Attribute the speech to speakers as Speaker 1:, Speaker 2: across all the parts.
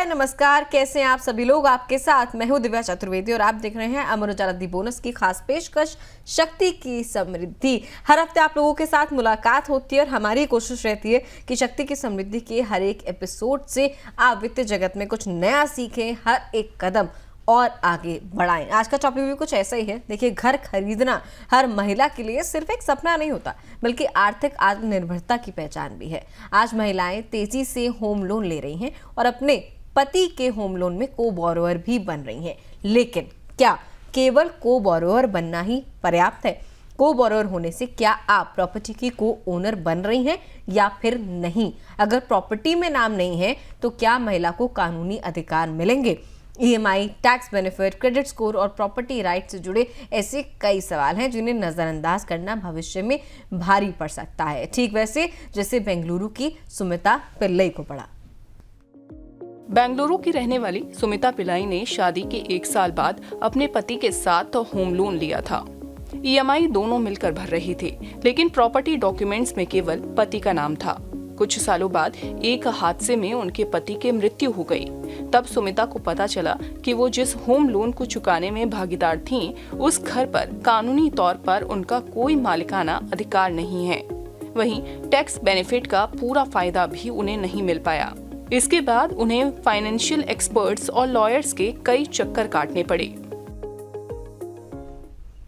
Speaker 1: नमस्कार, कैसे हैं आप सभी लोग। आपके साथ मैं हूं दिव्या चतुर्वेदी और आप देख रहे हैं अमर उजाला दी बोनस की खास पेशकश शक्ति की समृद्धि। हर हफ्ते आप लोगों के साथ मुलाकात होती है और हमारी कोशिश रहती है कि शक्ति की समृद्धि के हर एक एपिसोड से आप वित्तीय जगत में कुछ नया सीखें, हर एक कदम और आगे बढ़ाएं। आज का टॉपिक भी कुछ ऐसा ही है। देखिए, घर खरीदना हर महिला के लिए सिर्फ एक सपना नहीं होता, बल्कि आर्थिक आत्मनिर्भरता की पहचान भी है। आज महिलाएं तेजी से होम लोन ले रही हैं और अपने पति के होम लोन में को बोरोवर भी बन रही हैं। लेकिन क्या केवल को बोरोवर बनना ही पर्याप्त है? को बोरोवर होने से क्या आप प्रॉपर्टी की को ओनर बन रही हैं या फिर नहीं? अगर प्रॉपर्टी में नाम नहीं है तो क्या महिला को कानूनी अधिकार मिलेंगे? EMI, tax benefit, credit score और प्रॉपर्टी राइट से जुड़े ऐसे कई सवाल हैं जिन्हें नजरअंदाज करना भविष्य में भारी पड़ सकता है, ठीक वैसे जैसे बेंगलुरु की सुमिता पिल्लई को पड़ा।
Speaker 2: बेंगलुरु की रहने वाली सुमिता पिल्लाई ने शादी के 1 साल बाद अपने पति के साथ होम लोन लिया था। ईएमआई दोनों मिलकर भर रही थी, लेकिन प्रॉपर्टी डॉक्यूमेंट्स में केवल पति का नाम था। कुछ सालों बाद एक हादसे में उनके पति की मृत्यु हो गई। तब सुमिता को पता चला कि वो जिस होम लोन को चुकाने में भागीदार थीं, उस घर पर कानूनी तौर पर उनका कोई मालिकाना अधिकार नहीं है। वहीं टैक्स बेनिफिट का पूरा फायदा भी उन्हें नहीं मिल पाया। इसके बाद उन्हें फाइनेंशियल एक्सपर्ट्स और लॉयर्स के कई चक्कर काटने पड़े।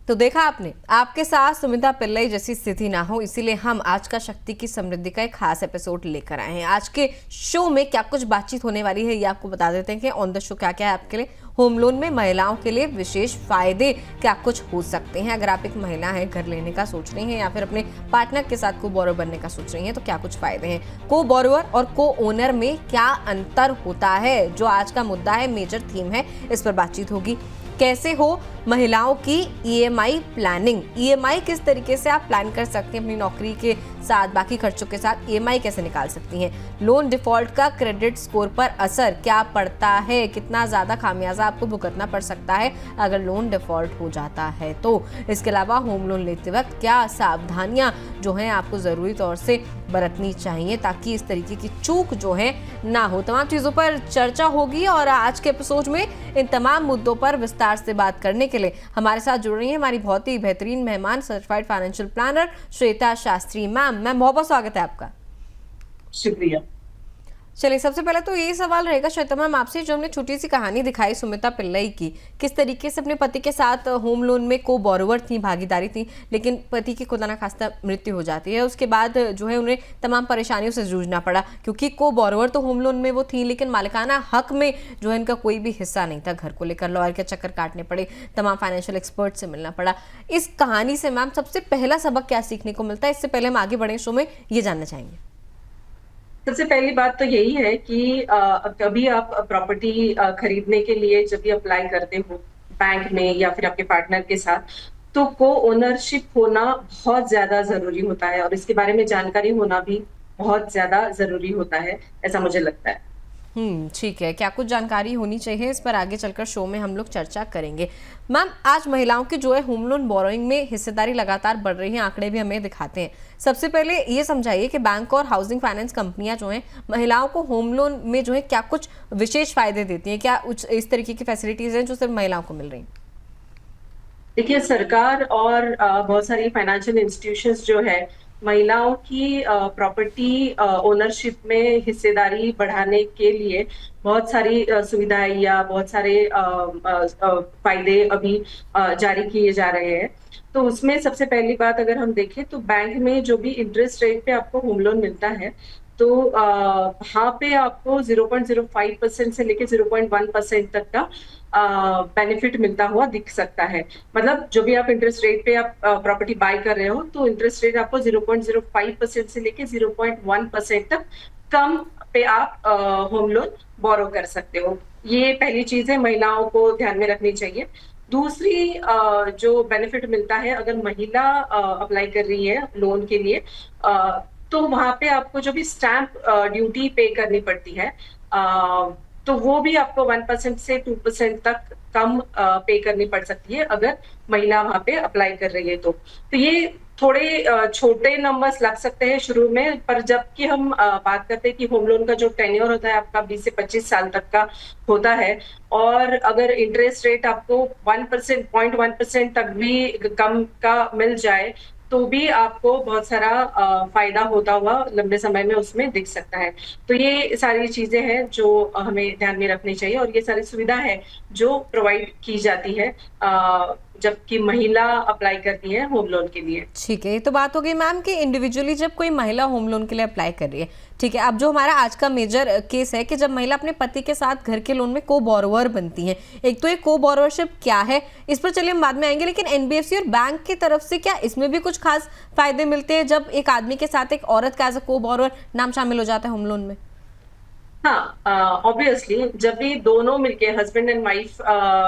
Speaker 1: तो देखा आपने, आपके साथ सुमिता पिल्लई जैसी स्थिति ना हो, इसीलिए हम आज का शक्ति की समृद्धि का एक खास एपिसोड लेकर आए हैं। आज के शो में क्या कुछ बातचीत होने वाली है ये आपको बता देते हैं कि ऑन द शो क्या क्या है आपके लिए। होम लोन में महिलाओं के लिए विशेष फायदे क्या कुछ हो सकते हैं? अगर आप एक महिला हैं, घर लेने का सोच रही हैं या फिर अपने पार्टनर के साथ को बोरोवर बनने का सोच रही हैं, तो क्या कुछ फायदे हैं? को बोरोवर और को ओनर में क्या अंतर होता है, जो आज का मुद्दा है, मेजर थीम है, इस पर बातचीत होगी। कैसे हो महिलाओं की ईएमआई प्लानिंग, ईएमआई किस तरीके से आप प्लान कर सकती हैं अपनी नौकरी के साथ, बाकी खर्चों के साथ ईएमआई कैसे निकाल सकती हैं। लोन डिफॉल्ट का क्रेडिट स्कोर पर असर क्या पड़ता है, कितना ज़्यादा खामियाजा आपको भुगतना पड़ सकता है अगर लोन डिफॉल्ट हो जाता है तो। इसके अलावा होम लोन लेते वक्त क्या सावधानियां जो हैं आपको ज़रूरी तौर से बरतनी चाहिए ताकि इस तरीके की चूक जो है ना हो। तमाम चीज़ों पर चर्चा होगी और आज के एपिसोड में इन तमाम मुद्दों पर विस्तार से बात करने के लिए हमारे साथ जुड़ रही है हमारी बहुत ही बेहतरीन मेहमान, certified financial planner Shweta Shastri. Ma'am बहुत बहुत स्वागत है आपका।
Speaker 3: शुक्रिया।
Speaker 1: चलिए, सबसे पहले तो ये सवाल रहेगा श्वेता मैम आपसे, जो हमने छोटी सी कहानी दिखाई सुमिता पिल्लई की, किस तरीके से अपने पति के साथ होम लोन में को बोरोवर थी, भागीदारी थी, लेकिन पति की खुदा ना खास्ता मृत्यु हो जाती है। उसके बाद जो है उन्हें तमाम परेशानियों से जूझना पड़ा, क्योंकि को बोरोवर तो होम लोन में वो थी, लेकिन मालिकाना हक में जो है इनका कोई भी हिस्सा नहीं था। घर को लेकर लॉयर के चक्कर काटने पड़े, तमाम फाइनेंशियल एक्सपर्ट से मिलना पड़ा। इस कहानी से मैम सबसे पहला सबक क्या सीखने को मिलता है? इससे पहले हम आगे बढ़े शो में ये जानना चाहेंगे।
Speaker 3: सबसे पहली बात तो यही है कि कभी आप प्रॉपर्टी खरीदने के लिए जब भी अप्लाई करते हो बैंक में या फिर आपके पार्टनर के साथ, तो को ओनरशिप होना बहुत ज्यादा जरूरी होता है और इसके बारे में जानकारी होना भी बहुत ज्यादा जरूरी होता है, ऐसा मुझे लगता है।
Speaker 1: ठीक है, क्या कुछ जानकारी होनी चाहिए, इस पर आगे चलकर शो में हम लोग चर्चा करेंगे। मैम, आज महिलाओं की जो है होम लोन बोरोइंग में हिस्सेदारी लगातार बढ़ रही है, आंकड़े भी हमें दिखाते हैं। सबसे पहले ये समझाइए कि बैंक और हाउसिंग फाइनेंस कंपनियां जो हैं महिलाओं को होम लोन में जो है क्या कुछ विशेष फायदे देती हैं, क्या इस तरीके की फैसिलिटीज हैं जो सिर्फ महिलाओं को मिल रही हैं?
Speaker 3: देखिए, सरकार और बहुत सारी फाइनेंशियल इंस्टीट्यूशंस जो है महिलाओं की प्रॉपर्टी ओनरशिप में हिस्सेदारी बढ़ाने के लिए बहुत सारी सुविधाएं या बहुत सारे फायदे अभी जारी किए जा रहे हैं। तो उसमें सबसे पहली बात अगर हम देखें तो बैंक में जो भी इंटरेस्ट रेट पे आपको होम लोन मिलता है, तो वहाँ पे आपको 0.05% से लेके 0.1% तक का बेनिफिट मिलता हुआ दिख सकता है। मतलब जो भी आप इंटरेस्ट रेट पे आप प्रॉपर्टी बाय कर रहे हो, तो इंटरेस्ट रेट आपको 0.05% से लेके 0.1% तक कम पे आप होम लोन बोरो कर सकते हो। ये पहली चीज है, महिलाओं को ध्यान में रखनी चाहिए। दूसरी जो बेनिफिट मिलता है अगर महिला अप्लाई कर रही है लोन के लिए, तो वहां पे आपको जो भी स्टैंप ड्यूटी पे करनी पड़ती है, तो वो भी आपको 1% से 2% तक कम पे करनी पड़ सकती है अगर महिला वहां पे अप्लाई कर रही है तो ये थोड़े छोटे नंबर्स लग सकते हैं शुरू में, पर जबकि हम बात करते हैं कि होम लोन का जो टेन्योर होता है आपका 20 से 25 साल तक का होता है, और अगर इंटरेस्ट रेट आपको 1%, 0.1% तक भी कम का मिल जाए, तो भी आपको बहुत सारा फायदा होता हुआ लंबे समय में उसमें दिख सकता है। तो ये सारी चीजें हैं जो हमें ध्यान में रखनी चाहिए, और ये सारी सुविधा है जो प्रोवाइड की जाती है जबकि महिला अप्लाई करती है होम लोन के लिए।
Speaker 1: ठीक है, ये तो बात हो गई मैम कि इंडिविजुअली जब कोई महिला होम लोन के लिए अप्लाई कर रही है, ठीक है। अब जो हमारा आज का मेजर केस है कि जब महिला अपने पति के साथ घर के लोन में को बोरोवर बनती है, एक तो ये को बोरोवरशिप क्या है, इस पर चलिए हम बाद में आएंगे, लेकिन एनबीएफसी और बैंक की तरफ से क्या इसमें भी कुछ खास फायदे मिलते हैं जब एक आदमी के साथ एक औरत का एज अ को बोरोवर नाम शामिल हो जाता है होम लोन में?
Speaker 3: हाँ, ऑब्वियसली जब भी दोनों मिलके हस्बैंड एंड वाइफ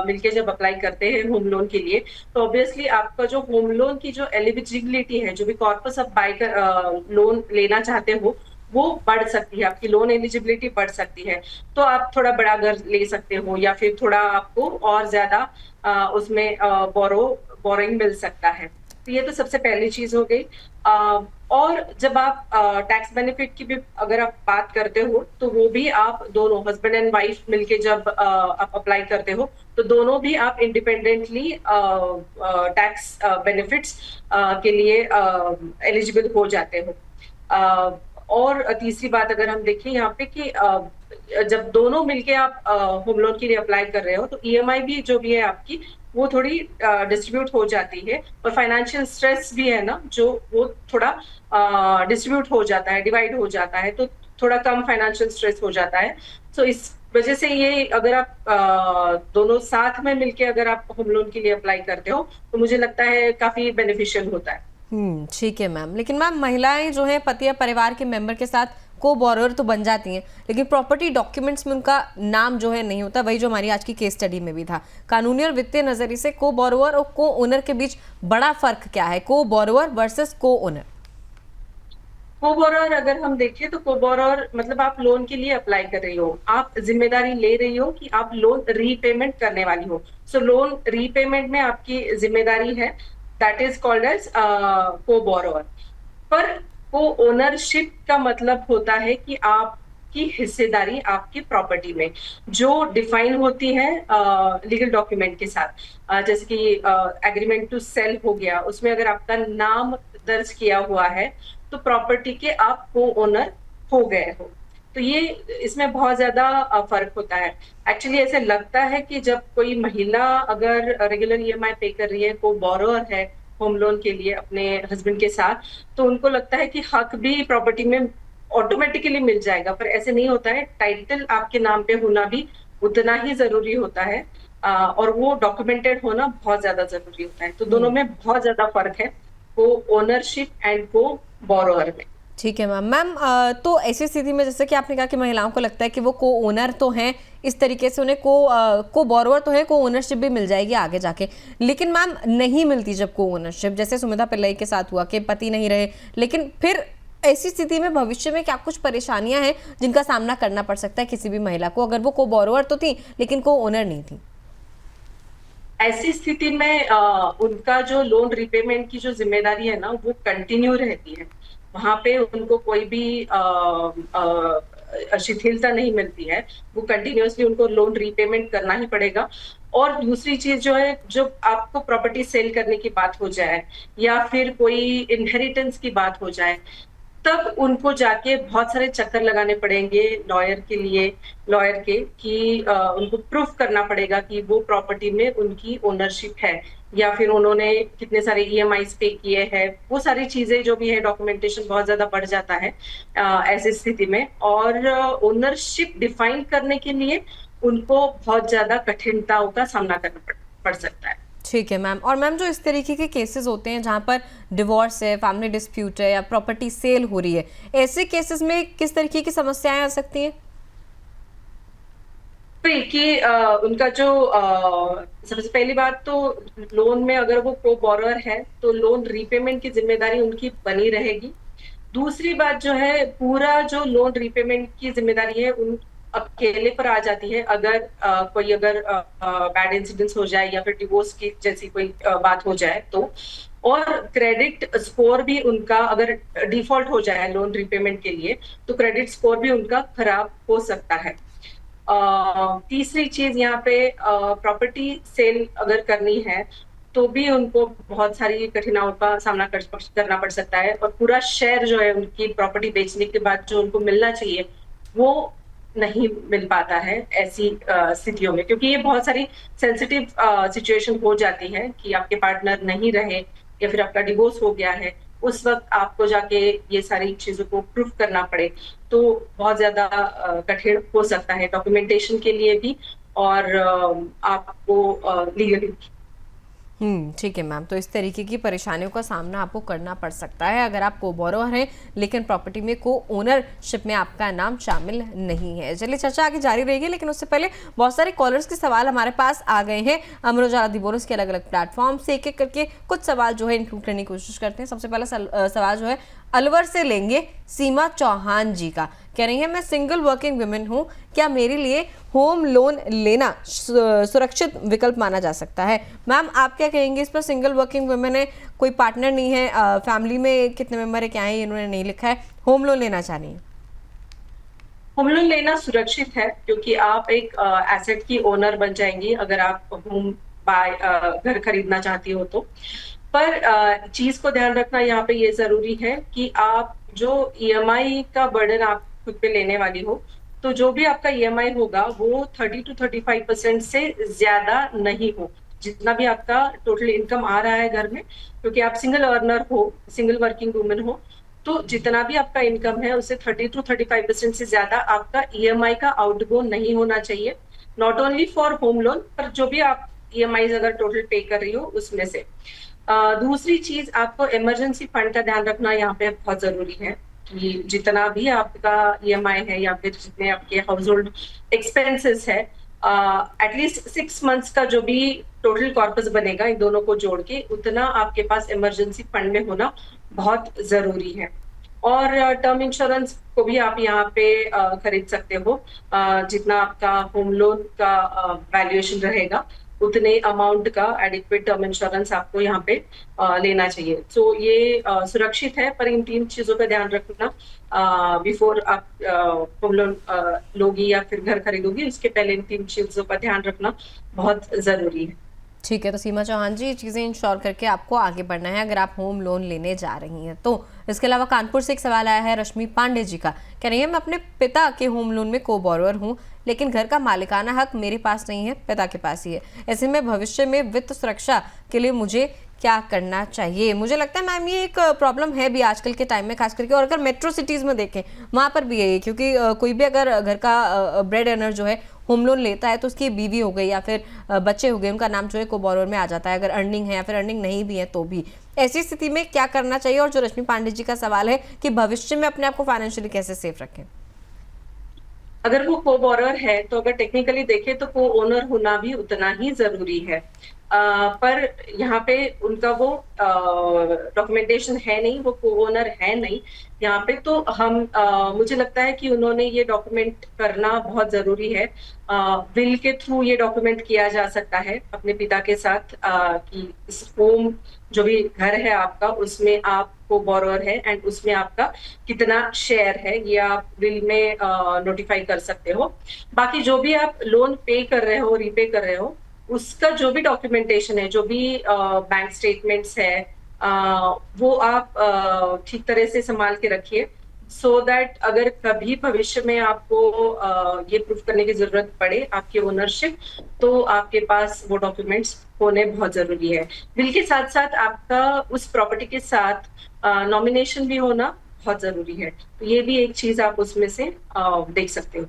Speaker 3: मिलके जब अप्लाई करते हैं होम लोन के लिए, तो ऑब्वियसली आपका जो होम लोन की जो एलिजिबिलिटी है, जो भी कॉर्पस आप बाय कर लोन लेना चाहते हो, वो बढ़ सकती है, आपकी लोन एलिजिबिलिटी बढ़ सकती है। तो आप थोड़ा बड़ा घर ले सकते हो, या फिर थोड़ा आपको और ज्यादा उसमें बोरोइंग मिल सकता है। तो ये तो सबसे पहली चीज हो गई। और जब आप टैक्स बेनिफिट की भी अगर आप बात करते हो, तो वो भी आप दोनों हस्बैंड एंड वाइफ मिलके जब आप अप्लाई करते हो, तो दोनों भी आप इंडिपेंडेंटली टैक्स बेनिफिट्स के लिए एलिजिबल हो जाते हो। और तीसरी बात अगर हम देखें यहाँ पे कि जब दोनों मिलके आप होम लोन के लिए अप्लाई कर रहे हो, तो ईएमआई भी जो भी है आपकी, वो थोड़ी डिस्ट्रीब्यूट हो जाती है, और फाइनेंशियल स्ट्रेस भी है ना, जो वो थोड़ा डिस्ट्रीब्यूट हो जाता है, डिवाइड हो जाता है, तो थोड़ा कम फाइनेंशियल स्ट्रेस हो जाता है। सो इस वजह से ये अगर आप दोनों साथ में मिलके अगर आप होम लोन के लिए अप्लाई करते हो, तो मुझे लगता है काफी बेनिफिशियल होता है।
Speaker 1: ठीक है मैम। लेकिन मैम महिलाएं जो है पति या परिवार के मेंबर के साथ को बोरोवर तो बन जाती हैं, लेकिन प्रॉपर्टी डॉक्यूमेंट्स में उनका नाम जो है नहीं होता, वही जो हमारी आज की केस स्टडी में भी था। कानूनी और वित्तीय नजरिए से को बोरोवर और को ओनर के बीच बड़ा फर्क क्या है, को बोरोवर वर्सेस को ओनर?
Speaker 3: को बोरोवर अगर हम देखें, तो को बोरोवर मतलब आप लोन के लिए अप्लाई कर रही हो, आप जिम्मेदारी ले रही हो कि आप लोन रीपेमेंट करने वाली हो। सो लोन रीपेमेंट में आपकी जिम्मेदारी है, दैट इज कॉल्ड एज को बोरोवर। पर को ओनरशिप का मतलब होता है कि आपकी हिस्सेदारी आपकी प्रॉपर्टी में जो डिफाइन होती है लीगल डॉक्यूमेंट के साथ, जैसे कि एग्रीमेंट टू सेल हो गया, उसमें अगर आपका नाम दर्ज किया हुआ है, तो प्रॉपर्टी के आप को ओनर हो गए हो। तो ये इसमें बहुत ज्यादा फर्क होता है। एक्चुअली ऐसे लगता है कि जब कोई महिला अगर रेगुलर ईएमआई पे कर रही है, को बोरोवर है होम लोन के लिए अपने हस्बैंड के साथ, तो उनको लगता है कि हक भी प्रॉपर्टी में ऑटोमेटिकली मिल जाएगा, पर ऐसे नहीं होता है। टाइटल आपके नाम पे होना भी उतना ही जरूरी होता है, और वो डॉक्यूमेंटेड होना बहुत ज्यादा जरूरी होता है। तो दोनों में बहुत ज्यादा फर्क है, को ओनरशिप एंड को बोरोवर में।
Speaker 1: ठीक है मैम। मैम तो ऐसी स्थिति में जैसे कि आपने कहा कि महिलाओं को लगता है कि वो को ओनर तो हैं, इस तरीके से उन्हें को बोरोवर तो है, को ओनरशिप भी मिल जाएगी आगे जाके, लेकिन मैम नहीं मिलती जब को ओनरशिप, जैसे सुमिता पिल्लई के साथ हुआ कि पति नहीं रहे, लेकिन फिर ऐसी स्थिति में भविष्य में क्या कुछ परेशानियां हैं जिनका सामना करना पड़ सकता है किसी भी महिला को, अगर वो को बोरोवर तो थी लेकिन को ओनर नहीं थी?
Speaker 3: ऐसी स्थिति में उनका जो लोन रिपेमेंट की जो जिम्मेदारी है ना, वो कंटिन्यू रहती है। वहां पे उनको कोई भी शिथिलता नहीं मिलती है, वो कंटिन्यूअसली उनको लोन रीपेमेंट करना ही पड़ेगा। और दूसरी चीज जो है, जब आपको प्रॉपर्टी सेल करने की बात हो जाए, या फिर कोई इनहेरिटेंस की बात हो जाए, तब उनको जाके बहुत सारे चक्कर लगाने पड़ेंगे लॉयर के कि उनको प्रूफ करना पड़ेगा कि वो प्रॉपर्टी में उनकी ओनरशिप है, या फिर उन्होंने कितने सारे ईएमआईस पे किए हैं। वो सारी चीजें जो भी है, डॉक्यूमेंटेशन बहुत ज्यादा बढ़ जाता है ऐसी स्थिति में, और ओनरशिप डिफाइन करने के लिए उनको बहुत ज्यादा कठिनाइयों का सामना करना पड़ सकता है।
Speaker 1: ठीक है मैम। और मैम जो इस तरीके के केसेस होते हैं जहां पर डिवोर्स है, फैमिली डिस्प्यूट है, या प्रॉपर्टी सेल हो रही है, ऐसे केसेस में किस तरीके की समस्याएं आ सकती हैं?
Speaker 3: कि उनका जो सबसे पहली बात तो, लोन में अगर वो को बोरोवर है, तो लोन रीपेमेंट की जिम्मेदारी उनकी बनी रहेगी। दूसरी बात जो है, पूरा जो लोन रीपेमेंट की जिम्मेदारी है उन अकेले पर आ जाती है, अगर कोई बैड इंसिडेंट्स हो जाए, या फिर डिवोर्स की जैसी कोई बात हो जाए, तो और क्रेडिट स्कोर भी उनका अगर डिफॉल्ट हो जाए लोन रिपेमेंट के लिए तो क्रेडिट स्कोर भी उनका खराब हो सकता है। तीसरी चीज यहाँ पे प्रॉपर्टी सेल अगर करनी है तो भी उनको बहुत सारी कठिनाइयों का सामना करना पड़ सकता है, और पूरा शेयर जो है उनकी प्रॉपर्टी बेचने के बाद जो उनको मिलना चाहिए वो नहीं मिल पाता है ऐसी स्थितियों में, क्योंकि ये बहुत सारी सेंसिटिव सिचुएशन हो जाती है कि आपके पार्टनर नहीं रहे या फिर आपका डिवोर्स हो गया है, उस वक्त आपको जाके ये सारी चीजों को प्रूफ करना पड़े तो बहुत ज्यादा कठिन हो सकता है डॉक्यूमेंटेशन के लिए भी और आपको लीगली।
Speaker 1: ठीक है मैम। तो इस तरीके की परेशानियों का सामना आपको करना पड़ सकता है अगर आप को बोरोवर हैं लेकिन प्रॉपर्टी में को ओनरशिप में आपका नाम शामिल नहीं है। चलिए चर्चा आगे जारी रहेगी, लेकिन उससे पहले बहुत सारे कॉलर्स के सवाल हमारे पास आ गए हैं। अमर उजाला दी बोनस के अलग अलग प्लेटफॉर्म से एक एक करके कुछ सवाल जो है इंक्लूड करने की कोशिश करते हैं। सबसे पहला सवाल जो है अलवर से लेंगे सीमा चौहान जी का। कह रही है मैं सिंगल वर्किंग वुमेन हूँ, क्या मेरे लिए होम लोन लेना सुरक्षित विकल्प माना जा सकता है? मैम आप क्या कहेंगे इस पर? सिंगल वर्किंग वुमेन है, कोई पार्टनर नहीं है, फैमिली में कितने मेंबर है क्या है इन्होंने नहीं लिखा है, होम लोन लेना चाह रही है।
Speaker 3: होम लोन लेना सुरक्षित है क्योंकि आप एक एसेट की ओनर बन जाएंगी अगर आप होम बाय घर खरीदना चाहती हो तो। पर चीज को ध्यान रखना यहाँ पे ये जरूरी है कि आप जो ईएमआई का बर्डन आप खुद पे लेने वाली हो, तो जो भी आपका ईएमआई होगा वो 30 to 35% से ज्यादा नहीं हो, जितना भी आपका टोटल इनकम आ रहा है घर में, क्योंकि आप सिंगल अर्नर हो, सिंगल वर्किंग वुमेन हो, तो जितना भी आपका इनकम है उससे 30 to 35% से ज्यादा आपका ईएमआई का आउटगो नहीं होना चाहिए, not only for home loan पर जो भी आप ईएमआई अगर टोटल पे कर रही हो उसमें से। दूसरी चीज आपको इमरजेंसी फंड का ध्यान रखना यहाँ पे बहुत जरूरी है कि जितना भी आपका ईएमआई है या फिर जितने आपके हाउस होल्ड एक्सपेंसेस है एटलीस्ट 6 मंथ्स का जो भी टोटल कॉर्पस बनेगा इन दोनों को जोड़ के उतना आपके पास इमरजेंसी फंड में होना बहुत जरूरी है। और टर्म इंश्योरेंस को भी आप यहाँ पे खरीद सकते हो, जितना आपका होम लोन का वैल्यूएशन रहेगा उतने अमाउंट का एडिक्वेट टर्म इंश्योरेंस आपको यहाँ पे लेना चाहिए। तो ये सुरक्षित है, पर इन 3 चीजों का ध्यान रखना बिफोर आप होम लोन लोगी या फिर घर खरीदोगी, उसके पहले इन 3 चीजों का ध्यान रखना बहुत जरूरी है।
Speaker 1: ठीक है, तो सीमा चौहान जी ये चीज़ें इंश्योर करके आपको आगे बढ़ना है अगर आप होम लोन लेने जा रही हैं तो। इसके अलावा कानपुर से एक सवाल आया है रश्मि पांडे जी का। कह रही है मैं अपने पिता के होम लोन में को बोरोवर हूँ लेकिन घर का मालिकाना हक मेरे पास नहीं है, पिता के पास ही है। ऐसे में भविष्य में वित्त सुरक्षा के लिए मुझे क्या करना चाहिए? मुझे लगता है मैम ये एक प्रॉब्लम है भी आजकल के टाइम में, खास करके, और अगर मेट्रो सिटीज़ में देखें वहाँ पर भी है, क्योंकि कोई भी अगर घर का ब्रेड अर्नर जो है होम लोन लेता है तो उसकी बीवी हो गई या फिर बच्चे हो गए, उनका नाम जो है को बोरोवर में आ जाता है, अगर अर्निंग है या फिर अर्निंग नहीं भी है तो भी। ऐसी स्थिति में क्या करना चाहिए? और जो रश्मि पांडे जी का सवाल है कि भविष्य में अपने आप को फाइनेंशियली कैसे सेफ रखें?
Speaker 3: अगर वो को बोरोवर है तो अगर टेक्निकली देखें तो को ओनर होना भी उतना ही जरूरी है, पर यहाँ पे उनका वो डॉक्यूमेंटेशन है नहीं, वो को ओनर है नहीं यहाँ पे, तो हम मुझे लगता है कि उन्होंने ये डॉक्यूमेंट करना बहुत जरूरी है। विल के थ्रू ये डॉक्यूमेंट किया जा सकता है अपने पिता के साथ कि इस होम जो भी घर है आपका उसमें आप को बोरोवर है एंड उसमें आपका कितना शेयर है ये आप विल में नोटिफाई कर सकते हो। बाकी जो भी आप लोन पे कर रहे हो, रीपे कर रहे हो, उसका जो भी डॉक्यूमेंटेशन है, जो भी बैंक स्टेटमेंट्स है, वो आप ठीक तरह से संभाल के रखिए, सो दैट अगर कभी भविष्य में आपको ये प्रूफ करने की जरूरत पड़े आपकी ओनरशिप, तो आपके पास वो डॉक्यूमेंट्स होने बहुत जरूरी है। बिल के साथ साथ आपका उस प्रॉपर्टी के साथ नॉमिनेशन भी होना बहुत जरूरी है, तो ये भी एक चीज आप उसमें से देख सकते हो।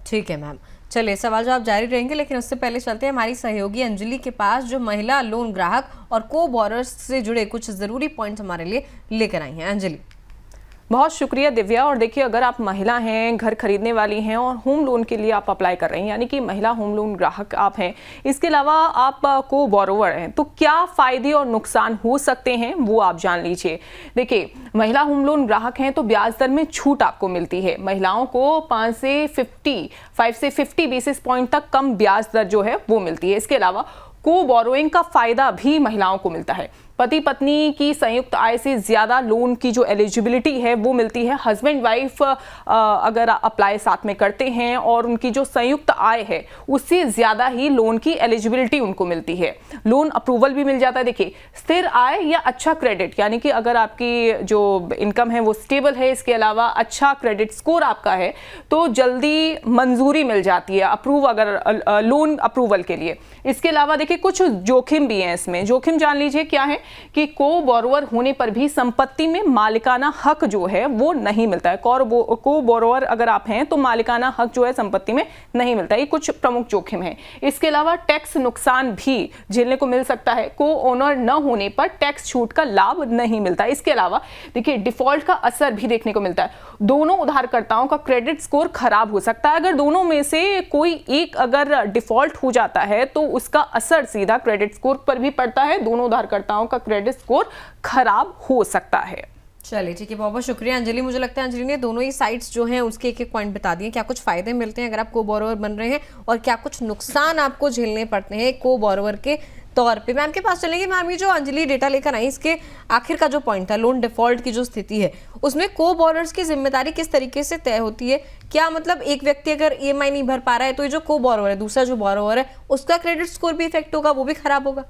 Speaker 1: ठीक है मैम, चलिए सवाल जवाब जारी रहेंगे, लेकिन उससे पहले चलते हैं हमारी सहयोगी अंजलि के पास जो महिला लोन ग्राहक और को बोरोवर्स से जुड़े कुछ जरूरी पॉइंट्स हमारे लिए लेकर आई हैं। अंजलि।
Speaker 2: बहुत शुक्रिया दिव्या। और देखिए, अगर आप महिला हैं, घर खरीदने वाली हैं और होम लोन के लिए आप अप्लाई कर रही हैं, यानी कि महिला होम लोन ग्राहक आप हैं, इसके अलावा आप को बोरोवर हैं, तो क्या फायदे और नुकसान हो सकते हैं वो आप जान लीजिए। देखिए, महिला होम लोन ग्राहक हैं तो ब्याज दर में छूट आपको मिलती है। महिलाओं को 5 से 50 बेसिस पॉइंट तक कम ब्याज दर जो है वो मिलती है। इसके अलावा को बोरोइंग का फायदा भी महिलाओं को मिलता है। पति पत्नी की संयुक्त आय से ज़्यादा लोन की जो एलिजिबिलिटी है वो मिलती है। हस्बैंड वाइफ अगर अप्लाई साथ में करते हैं और उनकी जो संयुक्त आय है उससे ज़्यादा ही लोन की एलिजिबिलिटी उनको मिलती है। लोन अप्रूवल भी मिल जाता है। देखिए, स्थिर आय या अच्छा क्रेडिट, यानी कि अगर आपकी जो इनकम है वो स्टेबल है, इसके अलावा अच्छा क्रेडिट स्कोर आपका है, तो जल्दी मंजूरी मिल जाती है अप्रूव अगर लोन अप्रूवल के लिए। इसके अलावा देखिए कुछ जोखिम भी हैं इसमें। जोखिम जान लीजिए क्या है कि को बोरोवर होने पर भी संपत्ति में मालिकाना हक जो है वो नहीं मिलता है। को बोरोवर अगर आप हैं तो मालिकाना हक जो है संपत्ति में नहीं मिलता है। ये कुछ प्रमुख जोखिम है। इसके अलावा टैक्स नुकसान भी झेलने को मिल सकता है। को ओनर न होने पर टैक्स छूट का लाभ नहीं मिलता। इसके अलावा देखिए डिफॉल्ट का असर भी देखने को मिलता है। दोनों उधारकर्ताओं का क्रेडिट स्कोर खराब हो सकता है। अगर दोनों में से कोई एक अगर डिफॉल्ट हो जाता है तो उसका असर सीधा क्रेडिट स्कोर पर भी पड़ता है। दोनों उधारकर्ताओं का क्रेडिट स्कोर खराब हो सकता है।
Speaker 1: चलिए ठीक है, बहुत बहुत शुक्रिया अंजलि। मुझे लगता है अंजलि ने दोनों ही साइट्स जो हैं उसके एक एक पॉइंट बता दिए। क्या कुछ फायदे मिलते हैं अगर आप को बोरोवर बन रहे हैं और क्या कुछ नुकसान आपको झेलने पड़ते हैं को बोरोवर के तौर पे। मैम के पास चलेंगे। मैम, ये जो अंजलि डेटा लेकर आई इसके आखिर का जो पॉइंट था लोन डिफॉल्ट की जो स्थिति है उसमें को बोरोवर्स की जिम्मेदारी किस तरीके से तय होती है? क्या मतलब एक व्यक्ति अगर ईएमआई नहीं भर पा रहा है तो ये जो को बोरोवर है, दूसरा जो बोरोवर है, उसका क्रेडिट स्कोर भी इफेक्ट होगा, वो भी खराब होगा?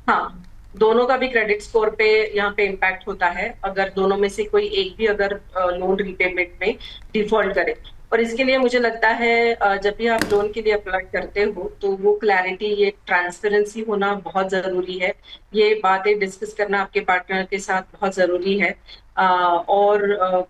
Speaker 3: हाँ, दोनों का भी क्रेडिट स्कोर पे यहाँ पे इम्पैक्ट होता है अगर दोनों में से कोई एक भी अगर लोन रीपेमेंट में डिफॉल्ट करे। और इसके लिए मुझे लगता है जब भी आप लोन के लिए अप्लाई करते हो तो वो क्लैरिटी, ये ट्रांसपेरेंसी होना बहुत जरूरी है। ये बातें डिस्कस करना आपके पार्टनर के साथ बहुत जरूरी है। और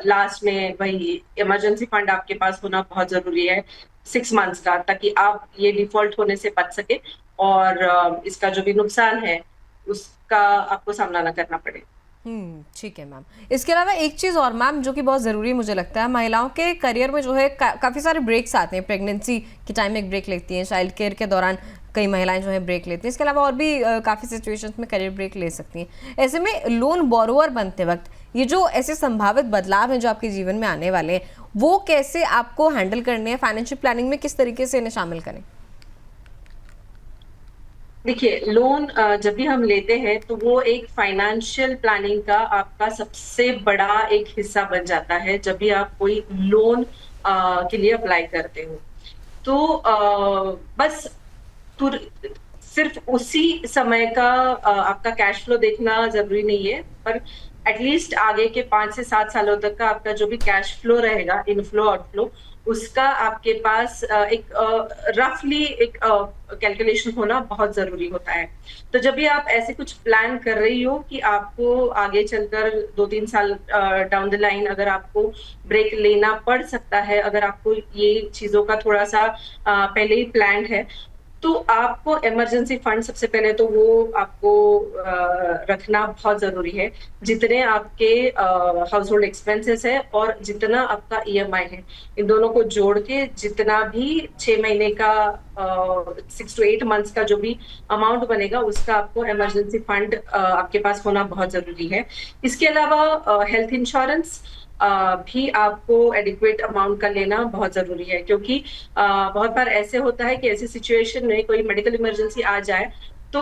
Speaker 3: लास्ट में वही इमरजेंसी फंड आपके पास होना बहुत जरूरी है 6 मंथ्स का, ताकि आप ये डिफॉल्ट होने से बच सके और इसका जो भी नुकसान है उसका आपको सामना ना करना पड़े।
Speaker 1: ठीक है मैम। इसके अलावा एक चीज़ और मैम जो कि बहुत ज़रूरी मुझे लगता है, महिलाओं के करियर में जो है काफ़ी सारे ब्रेक्स आते हैं। प्रेगनेंसी के टाइम एक ब्रेक लेती हैं, चाइल्ड केयर के दौरान कई महिलाएं जो है ब्रेक लेती हैं। इसके अलावा और भी काफ़ी सिचुएशंस में करियर ब्रेक ले सकती हैं। ऐसे में लोन बोरोवर बनते वक्त ये जो ऐसे संभावित बदलाव हैं जो आपके जीवन में आने वाले हैं, वो कैसे आपको हैंडल करने हैं? फाइनेंशियल प्लानिंग में किस तरीके से इन्हें शामिल करें?
Speaker 3: देखिए, लोन जब भी हम लेते हैं तो वो एक फाइनेंशियल प्लानिंग का आपका सबसे बड़ा एक हिस्सा बन जाता है। जब भी आप कोई लोन के लिए अप्लाई करते हो तो बस सिर्फ उसी समय का आपका कैश फ्लो देखना जरूरी नहीं है, पर एटलीस्ट आगे के 5 से 7 सालों तक का आपका जो भी कैश फ्लो रहेगा, इनफ्लो आउटफ्लो, उसका आपके पास एक रफली एक कैलकुलेशन होना बहुत जरूरी होता है। तो जब भी आप ऐसे कुछ प्लान कर रही हो कि आपको आगे चलकर 2-3 साल डाउन द लाइन अगर आपको ब्रेक लेना पड़ सकता है, अगर आपको ये चीजों का थोड़ा सा पहले ही प्लान है, तो आपको इमरजेंसी फंड सबसे पहले तो वो आपको रखना बहुत जरूरी है। जितने आपके हाउस होल्ड एक्सपेंसेस है और जितना आपका ईएमआई है, इन दोनों को जोड़ के जितना भी 6 महीने का 6 to 8 मंथ्स का जो भी अमाउंट बनेगा उसका आपको इमरजेंसी फंड आपके पास होना बहुत जरूरी है। इसके अलावा हेल्थ इंश्योरेंस भी आपको एडिक्वेट अमाउंट का लेना बहुत जरूरी है, क्योंकि बहुत बार ऐसे होता है कि ऐसी सिचुएशन में कोई मेडिकल इमरजेंसी आ जाए तो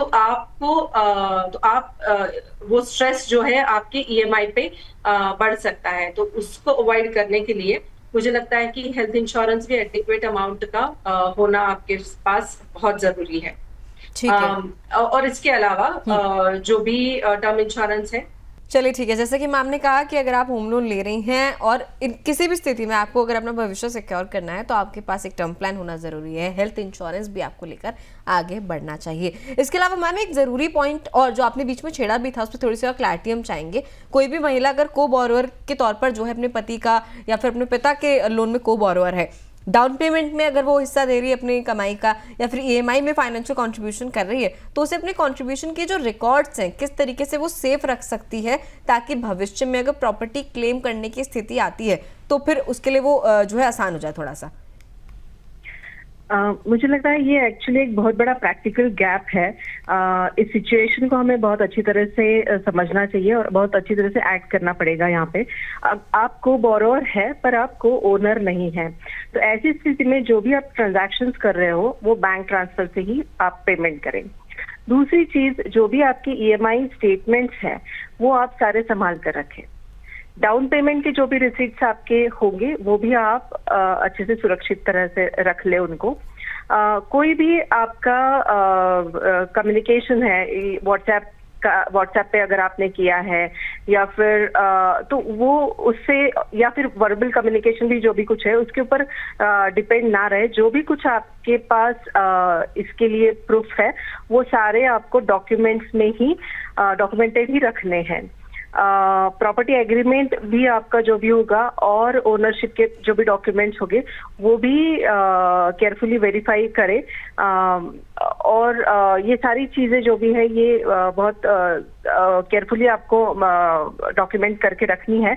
Speaker 3: वो स्ट्रेस जो है आपके ईएमआई पे बढ़ सकता है। तो उसको अवॉइड करने के लिए मुझे लगता है कि हेल्थ इंश्योरेंस भी एडिक्वेट अमाउंट का होना आपके पास बहुत जरूरी है।
Speaker 1: ठीक है।
Speaker 3: और इसके अलावा जो भी टर्म इंश्योरेंस है।
Speaker 1: चलिए ठीक है, जैसे कि मैम ने कहा कि अगर आप होम लोन ले रही हैं और किसी भी स्थिति में आपको अगर अपना भविष्य सिक्योर करना है तो आपके पास एक टर्म प्लान होना ज़रूरी है। हेल्थ इंश्योरेंस भी आपको लेकर आगे बढ़ना चाहिए। इसके अलावा मैम एक ज़रूरी पॉइंट और जो आपने बीच में छेड़ा भी था उस पर थोड़ी सी और क्लैरिटी हम चाहेंगे। कोई भी महिला अगर को बोरोवर के तौर पर जो है अपने पति का या फिर अपने पिता के लोन में को बोरोवर है, डाउन पेमेंट में अगर वो हिस्सा दे रही है अपनी कमाई का या फिर ईएमआई में फाइनेंशियल कंट्रीब्यूशन कर रही है, तो उसे अपने कंट्रीब्यूशन के जो रिकॉर्ड्स हैं किस तरीके से वो सेफ रख सकती है, ताकि भविष्य में अगर प्रॉपर्टी क्लेम करने की स्थिति आती है तो फिर उसके लिए वो जो है आसान हो जाए थोड़ा सा।
Speaker 4: मुझे लगता है ये एक्चुअली एक बहुत बड़ा प्रैक्टिकल गैप है। इस सिचुएशन को हमें बहुत अच्छी तरह से समझना चाहिए और बहुत अच्छी तरह से एक्ट करना पड़ेगा। यहाँ पे आपको बोरोवर है पर आपको ओनर नहीं है, तो ऐसी स्थिति में जो भी आप ट्रांजैक्शंस कर रहे हो वो बैंक ट्रांसफर से ही आप पेमेंट करें। दूसरी चीज, जो भी आपकी ईएमआई स्टेटमेंट्स है वो आप सारे संभाल कर रखें। डाउन पेमेंट के जो भी रिसीट्स आपके होंगे वो भी आप अच्छे से सुरक्षित तरह से रख ले उनको। कोई भी आपका कम्युनिकेशन है व्हाट्सएप पे अगर आपने किया है या फिर तो वो उससे, या फिर वर्बल कम्युनिकेशन भी जो भी कुछ है उसके ऊपर डिपेंड ना रहे। जो भी कुछ आपके पास इसके लिए प्रूफ है वो सारे आपको डॉक्यूमेंट्स में ही डॉक्यूमेंटेड ही रखने हैं। प्रॉपर्टी एग्रीमेंट भी आपका जो भी होगा और ओनरशिप के जो भी डॉक्यूमेंट्स होंगे वो भी केयरफुली वेरीफाई करें। और ये सारी चीजें जो भी है ये बहुत केयरफुली आपको डॉक्यूमेंट करके रखनी है,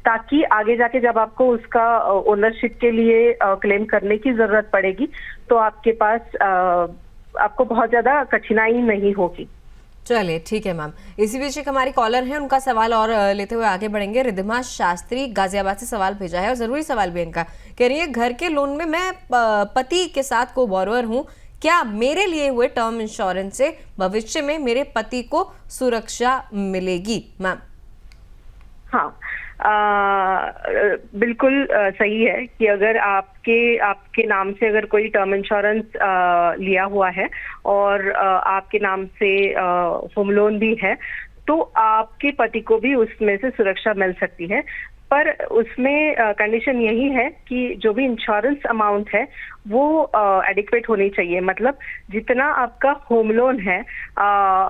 Speaker 4: ताकि आगे जाके जब आपको उसका ओनरशिप के लिए क्लेम करने की जरूरत पड़ेगी तो आपके पास आपको बहुत ज्यादा कठिनाई नहीं होगी।
Speaker 1: चलिए ठीक है मैम। इसी बीच एक हमारी कॉलर है, उनका सवाल और लेते हुए आगे बढ़ेंगे। रिद्धिमा शास्त्री गाजियाबाद से सवाल भेजा है और जरूरी सवाल भी इनका। कह रही है घर के लोन में मैं पति के साथ को बोरोवर हूँ, क्या मेरे लिए हुए टर्म इंश्योरेंस से भविष्य में मेरे पति को सुरक्षा मिलेगी मैम?
Speaker 4: हाँ, बिल्कुल सही है कि अगर आपके नाम से अगर कोई टर्म इंश्योरेंस लिया हुआ है और आपके नाम से होम लोन भी है तो आपके पति को भी उसमें से सुरक्षा मिल सकती है। पर उसमें कंडीशन यही है कि जो भी इंश्योरेंस अमाउंट है वो एडिक्वेट होनी चाहिए। मतलब जितना आपका होम लोन है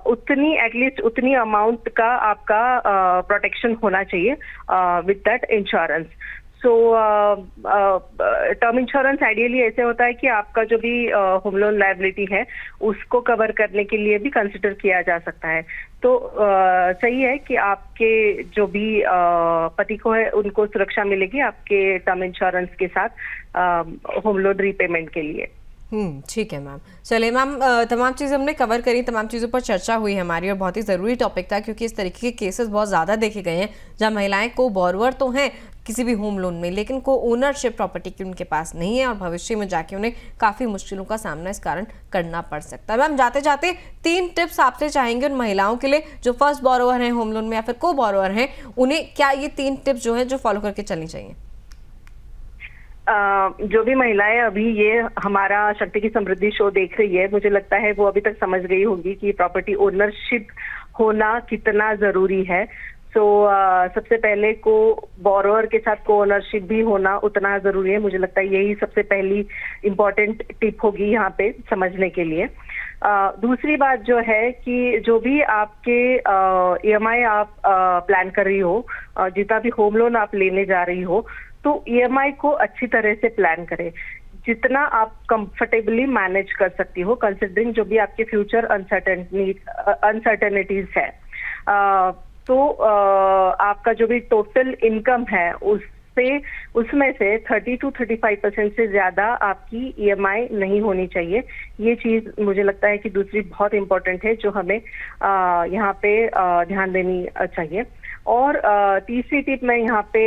Speaker 4: उतनी एटलीस्ट उतनी अमाउंट का आपका प्रोटेक्शन होना चाहिए with that insurance. So term insurance ideally ऐसे होता है कि आपका जो भी होम लोन लायबिलिटी है उसको कवर करने के लिए भी कंसिडर किया जा सकता है। तो सही है कि आपके जो भी पति को है उनको सुरक्षा मिलेगी आपके टर्म इंश्योरेंस के साथ होम लोन रीपेमेंट के लिए।
Speaker 1: ठीक है मैम। चलिए मैम, तमाम चीज़ें हमने कवर करी, तमाम चीज़ों पर चर्चा हुई हमारी और बहुत ही ज़रूरी टॉपिक था क्योंकि इस तरीके के केसेस बहुत ज़्यादा देखे गए हैं जहाँ महिलाएं को बोरोवर तो हैं किसी भी होम लोन में लेकिन को ओनरशिप प्रॉपर्टी की उनके पास नहीं है और भविष्य में जाके उन्हें काफ़ी मुश्किलों का सामना इस कारण करना पड़ सकता है। मैम जाते जाते 3 टिप्स आपसे चाहेंगे उन महिलाओं के लिए जो फर्स्ट बोरोवर हैं होम लोन में या फिर को बोरोवर हैं, उन्हें क्या ये 3 टिप्स जो है जो फॉलो करके चलनी चाहिए?
Speaker 4: जो भी महिलाएं अभी ये हमारा शक्ति की समृद्धि शो देख रही है, मुझे लगता है वो अभी तक समझ गई होगी कि प्रॉपर्टी ओनरशिप होना कितना जरूरी है। सो सबसे पहले को बोरोवर के साथ को ओनरशिप भी होना उतना जरूरी है। मुझे लगता है यही सबसे पहली इम्पोर्टेंट टिप होगी यहाँ पे समझने के लिए। दूसरी बात जो है कि जो भी आपके ईएमआई आप प्लान कर रही हो, जितना भी होम लोन आप लेने जा रही हो, तो ईएमआई को अच्छी तरह से प्लान करें जितना आप कंफर्टेबली मैनेज कर सकती हो कंसिडरिंग जो भी आपके फ्यूचर अनसर्टेनिटीज है। तो आपका जो भी टोटल इनकम है उसमें से 30 to 35% से ज्यादा आपकी ईएमआई नहीं होनी चाहिए। ये चीज मुझे लगता है कि दूसरी बहुत इंपॉर्टेंट है जो हमें यहाँ पे ध्यान देनी चाहिए। और तीसरी टिप मैं यहाँ पे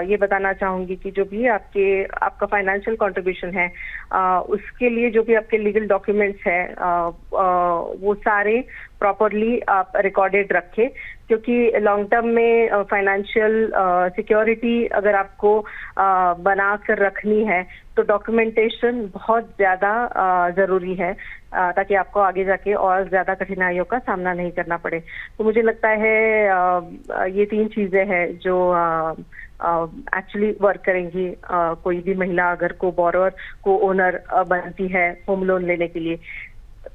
Speaker 4: ये बताना चाहूंगी कि जो भी आपका फाइनेंशियल कंट्रीब्यूशन है उसके लिए जो भी आपके लीगल डॉक्यूमेंट्स है वो सारे प्रॉपरली आप रिकॉर्डेड रखें, क्योंकि लॉन्ग टर्म में फाइनेंशियल सिक्योरिटी अगर आपको बना कर रखनी है तो डॉक्यूमेंटेशन बहुत ज़्यादा ज़रूरी है ताकि आपको आगे जाके और ज़्यादा कठिनाइयों का सामना नहीं करना पड़े। तो मुझे लगता है ये 3 चीज़ें हैं जो एक्चुअली वर्क करेंगी कोई भी महिला अगर को बोरोवर को ओनर बनती है होम लोन लेने के लिए।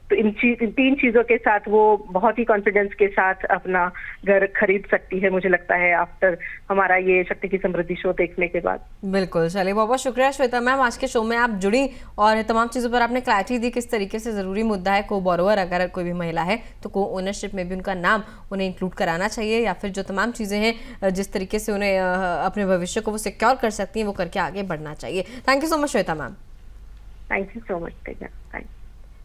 Speaker 4: तो इन 3 चीजों के साथ वो बहुत ही कॉन्फिडेंस के साथ अपना घर खरीद सकती है, मुझे लगता है आफ्टर हमारा ये शक्ति की समृद्धि शो देखने के बाद।
Speaker 1: बिल्कुल, चलिए बहुत बहुत शुक्रिया श्वेता मैम, आज के शो में आप जुड़ी और तमाम चीज़ों पर आपने क्लैरिटी दी किस तरीके से ज़रूरी मुद्दा है को बोरोवर अगर कोई भी महिला है तो को ओनरशिप में भी उनका नाम उन्हें इंक्लूड कराना चाहिए या फिर जो तमाम चीज़ें हैं जिस तरीके से उन्हें अपने भविष्य को वो सिक्योर कर सकती हैं वो करके आगे बढ़ना चाहिए। Thank you so much Shweta ma'am.
Speaker 4: Thank you so much thank.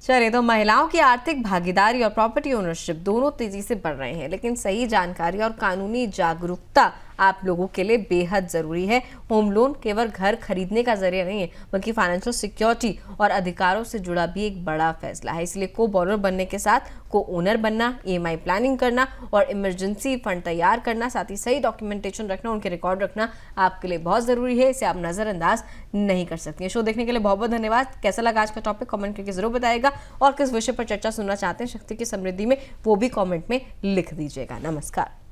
Speaker 1: चलिए, तो महिलाओं की आर्थिक भागीदारी और प्रॉपर्टी ओनरशिप दोनों तेजी से बढ़ रहे हैं लेकिन सही जानकारी और कानूनी जागरूकता आप लोगों के लिए बेहद ज़रूरी है। होम लोन केवल घर खरीदने का जरिया नहीं है, बल्कि फाइनेंशियल सिक्योरिटी और अधिकारों से जुड़ा भी एक बड़ा फैसला है। इसलिए को बोरोर बनने के साथ को ओनर बनना, EMI प्लानिंग करना और इमरजेंसी फंड तैयार करना, साथ ही सही डॉक्यूमेंटेशन रखना, उनके रिकॉर्ड रखना आपके लिए बहुत ज़रूरी है। इसे आप नज़रअंदाज नहीं कर सकती हैं। शो देखने के लिए बहुत बहुत धन्यवाद। कैसा लगा आज का टॉपिक कमेंट करके जरूर बताइएगा, और किस विषय पर चर्चा सुनना चाहते हैं शक्ति की समृद्धि में, वो भी कमेंट में लिख दीजिएगा। नमस्कार।